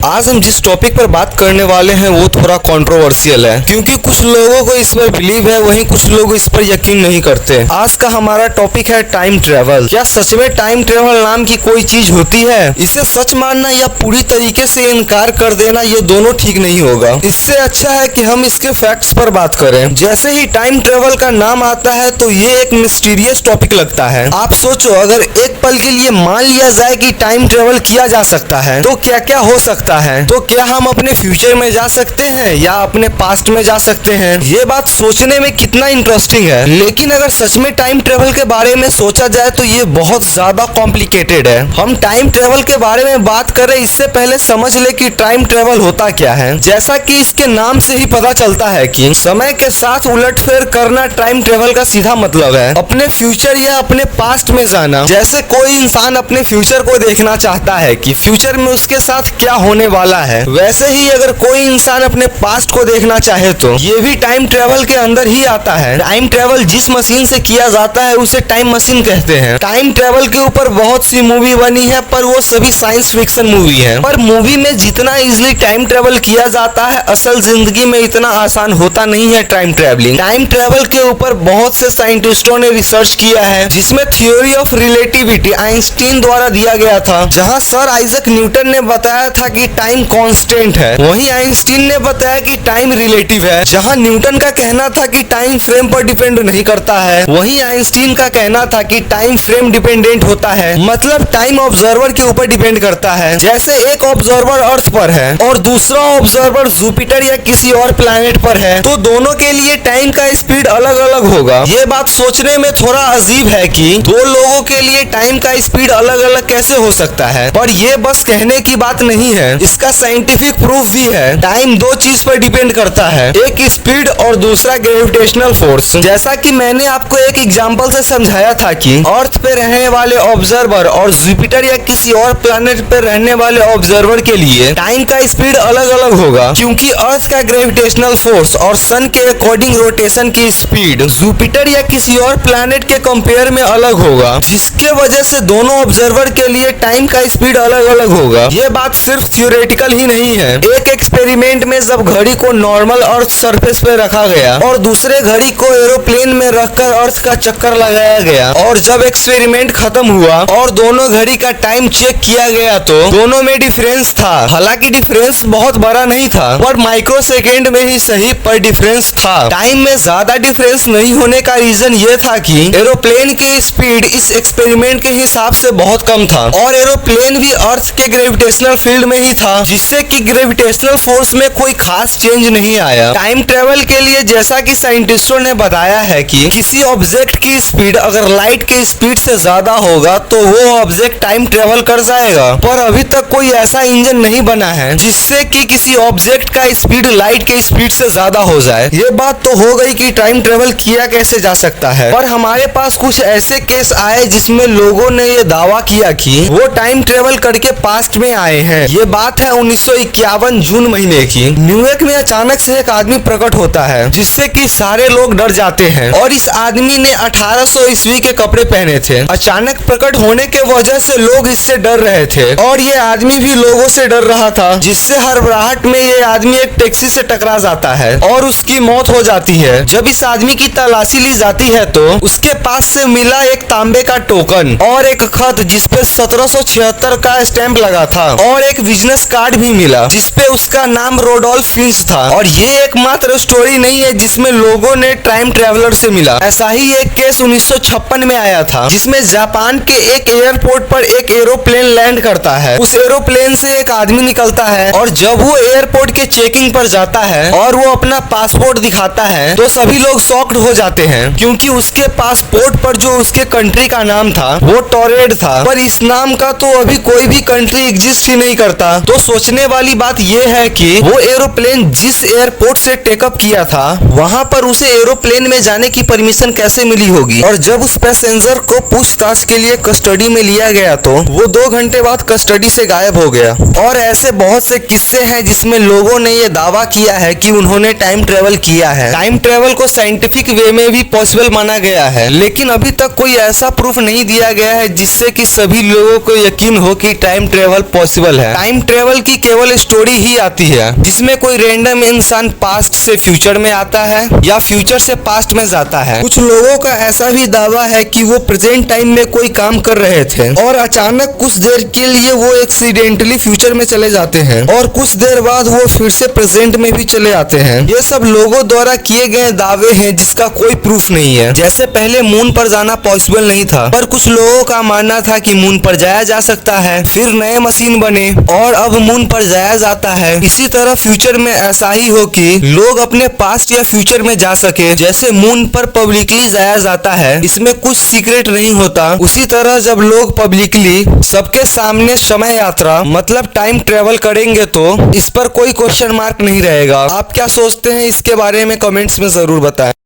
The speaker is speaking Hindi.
आज हम जिस टॉपिक पर बात करने वाले हैं वो थोड़ा कंट्रोवर्शियल है, क्योंकि कुछ लोगों को इस पर बिलीव है, वहीं कुछ लोग इस पर यकीन नहीं करते। आज का हमारा टॉपिक है टाइम ट्रेवल। क्या सच में टाइम ट्रेवल नाम की कोई चीज होती है? इसे सच मानना या पूरी तरीके से इनकार कर देना, ये दोनों ठीक नहीं होगा। इससे अच्छा है कि हम इसके फैक्ट्स पर बात करें। जैसे ही टाइम ट्रेवल का नाम आता है तो ये एक मिस्टीरियस टॉपिक लगता है। आप सोचो, अगर एक पल के लिए मान लिया जाए कि टाइम ट्रेवल किया जा सकता है तो क्या क्या हो सकता है? तो क्या हम अपने फ्यूचर में जा सकते हैं या अपने पास्ट में जा सकते हैं? ये बात सोचने में कितना इंटरेस्टिंग है। लेकिन अगर सच में टाइम ट्रेवल के बारे में सोचा जाए तो ये बहुत ज्यादा कॉम्प्लिकेटेड है। हम टाइम ट्रेवल के बारे में बात करें इससे पहले समझ ले कि टाइम ट्रेवल होता क्या है। जैसा कि इसके नाम से ही पता चलता है कि समय के साथ उलटफेर करना टाइम ट्रेवल का सीधा मतलब है। अपने फ्यूचर या अपने पास्ट में जाना। जैसे कोई इंसान अपने फ्यूचर को देखना चाहता है कि फ्यूचर में उसके साथ क्या होने वाला है, वैसे ही अगर कोई इंसान अपने पास्ट को देखना चाहे तो ये भी टाइम ट्रेवल के अंदर ही आता है। टाइम ट्रेवल जिस मशीन से किया जाता है उसे टाइम मशीन कहते हैं। टाइम ट्रेवल के ऊपर बहुत सी मूवी बनी है, पर वो सभी साइंस फिक्शन मूवी है। पर मूवी में जितना इजिली टाइम ट्रेवल किया जाता है, असल जिंदगी में इतना आसान होता नहीं है टाइम ट्रेवलिंग। टाइम ट्रेवल के ऊपर बहुत से साइंटिस्टों ने रिसर्च किया है, जिसमें थ्योरी ऑफ रिलेटिविटी आइंस्टीन द्वारा दिया गया था, जहां सर आइजक न्यूटन ने बताया था कि टाइम कांस्टेंट है, वहीं आइंस्टीन ने बताया कि टाइम रिलेटिव है। जहां न्यूटन का कहना था कि टाइम फ्रेम पर डिपेंड नहीं करता है, वहीं आइंस्टीन का कहना था कि टाइम फ्रेम डिपेंडेंट होता है, मतलब टाइम ऑब्जर्वर के ऊपर डिपेंड करता है। जैसे एक ऑब्जर्वर अर्थ पर है और दूसरा ऑब्जर्वर जुपिटर या किसी और प्लैनेट पर है, तो दोनों के लिए टाइम का स्पीड अलग अलग होगा। ये बात सोचने में थोड़ा अजीब है कि दो लोगों के लिए टाइम का स्पीड अलग अलग कैसे हो सकता है, पर ये बस कहने की बात नहीं है, इसका साइंटिफिक प्रूफ भी है। टाइम दो चीज पर डिपेंड करता है, एक स्पीड और दूसरा ग्रेविटेशनल फोर्स। जैसा कि मैंने आपको एक एग्जांपल से समझाया था कि अर्थ पे रहने वाले ऑब्जर्वर और जुपिटर या किसी और प्लैनेट पे रहने वाले ऑब्जर्वर के लिए टाइम का स्पीड अलग अलग होगा, क्योंकि अर्थ का ग्रेविटेशनल फोर्स और सन के अकॉर्डिंग रोटेशन की स्पीड जुपिटर या किसी और प्लैनेट के कंपेयर में अलग होगा, जिसके वजह से दोनों ऑब्जर्वर के लिए टाइम का स्पीड अलग अलग होगा। ये बात सिर्फ थ्योरेटिकल ही नहीं है। एक एक्सपेरिमेंट में जब घड़ी को नॉर्मल अर्थ सरफेस पे रखा गया और दूसरे घड़ी को एरोप्लेन में रखकर अर्थ का चक्कर लगाया गया, और जब एक्सपेरिमेंट खत्म हुआ और दोनों घड़ी का टाइम चेक किया गया तो दोनों में डिफरेंस था। हालांकि डिफरेंस बहुत बड़ा नहीं था, पर माइक्रो सेकेंड में ही सही, पर डिफरेंस था। टाइम में ज्यादा डिफरेंस नहीं होने का रीजन ये था कि एरोप्लेन की स्पीड इस एक्सपेरिमेंट के हिसाब से बहुत कम था और एरोप्लेन भी अर्थ के ग्रेविटेशनल फील्ड में ही था, जिससे कि ग्रेविटेशनल फोर्स में कोई खास चेंज नहीं आया। टाइम ट्रेवल के लिए जैसा कि साइंटिस्टों ने बताया है कि किसी ऑब्जेक्ट की स्पीड अगर लाइट के स्पीड से ज्यादा होगा तो वो ऑब्जेक्ट टाइम ट्रेवल कर जाएगा, पर अभी तक कोई ऐसा इंजन नहीं बना है जिससे कि किसी ऑब्जेक्ट का स्पीड लाइट के स्पीड से ज्यादा हो जाए। ये बात तो हो गई कि टाइम ट्रेवल किया कैसे जा सकता है, पर हमारे पास कुछ ऐसे केस आए जिसमें लोगों ने ये दावा किया कि वो टाइम ट्रेवल करके पास्ट में आए हैं। ये बात है 1951 जून महीने की। न्यूयॉर्क में अचानक से एक आदमी प्रकट होता है, जिससे कि सारे लोग डर जाते हैं, और इस आदमी ने 1800 ईस्वी के कपड़े पहने थे। अचानक प्रकट होने के वजह से लोग इससे डर रहे थे और ये आदमी भी लोगों से डर रहा था, जिससे हड़बड़ाहट में ये आदमी एक टैक्सी से टकरा जाता है और उसकी मौत हो जाती है। जब इस आदमी की तलाशी ली जाती है तो उसके पास से मिला एक तांबे का टोकन और एक खत जिसपे 1776 का स्टैंप लगा था, और एक बिजनेस कार्ड भी मिला जिसपे उसका नाम रोडोल्फ फिंच था। और ये एकमात्र स्टोरी नहीं है जिसमें लोगों ने टाइम ट्रेवलर से मिला। ऐसा ही एक केस 1956 में आया था, जिसमें जापान के एक एयरपोर्ट पर एक एरोप्लेन लैंड करता है। उस एरोप्लेन से एक आदमी निकलता है और जब वो एयरपोर्ट के चेकिंग पर जाता है और वो अपना पासपोर्ट दिखाता है तो सभी लोग शॉक्ड हो जाते हैं, क्योंकि उसके पासपोर्ट पर जो उसके कंट्री का नाम था वो टोरेड था, पर इस नाम का तो अभी कोई भी कंट्री एग्जिस्ट ही नहीं करता। तो सोचने वाली बात ये है कि वो एरोप्लेन जिस एयरपोर्ट से टेकअप किया था वहाँ पर उसे एरोप्लेन में जाने की परमिशन कैसे मिली होगी, और जब उस पैसेंजर को पूछताछ के लिए कस्टडी में लिया गया तो वो 2 घंटे बाद कस्टडी से गायब हो गया। और ऐसे बहुत से किस्से हैं जिसमें लोगों ने ये दावा किया है कि उन्होंने टाइम ट्रेवल किया है। टाइम ट्रेवल को साइंटिफिक वे में भी पॉसिबल माना गया है, लेकिन अभी तक कोई ऐसा प्रूफ नहीं दिया गया है जिससे कि सभी लोगों को यकीन हो कि टाइम ट्रेवल पॉसिबल है। टाइम ट्रेवल की केवल स्टोरी ही आती है जिसमें कोई रैंडम इंसान पास्ट से फ्यूचर में आता है या फ्यूचर से पास्ट में जाता है। कुछ लोगों का ऐसा भी दावा है कि वो प्रेजेंट टाइम में कोई काम कर रहे थे और अचानक कुछ देर के लिए वो एक्सीडेंटली फ्यूचर में चले जाते हैं और कुछ देर बाद वो फिर से प्रेजेंट में भी चले आते हैं। ये सब लोगों द्वारा किए गए दावे हैं जिसका कोई प्रूफ नहीं है। जैसे पहले मून पर जाना पॉसिबल नहीं था, पर कुछ लोगों का मानना था कि मून पर जाया जा सकता है, फिर नए मशीन बने और अब मून पर जाया जाता है। इसी तरह फ्यूचर में ऐसा ही हो कि लोग अपने पास्ट या फ्यूचर में जा सके। जैसे मून पर पब्लिकली जाया जाता है, इसमें कुछ सीक्रेट नहीं होता, उसी तरह जब लोग पब्लिकली सबके सामने समय यात्रा मतलब टाइम ट्रेवल करेंगे तो इस पर कोई क्वेश्चन मार्क नहीं रहेगा। आप क्या सोचते हैं इसके बारे में कमेंट्स में जरूर बताएं।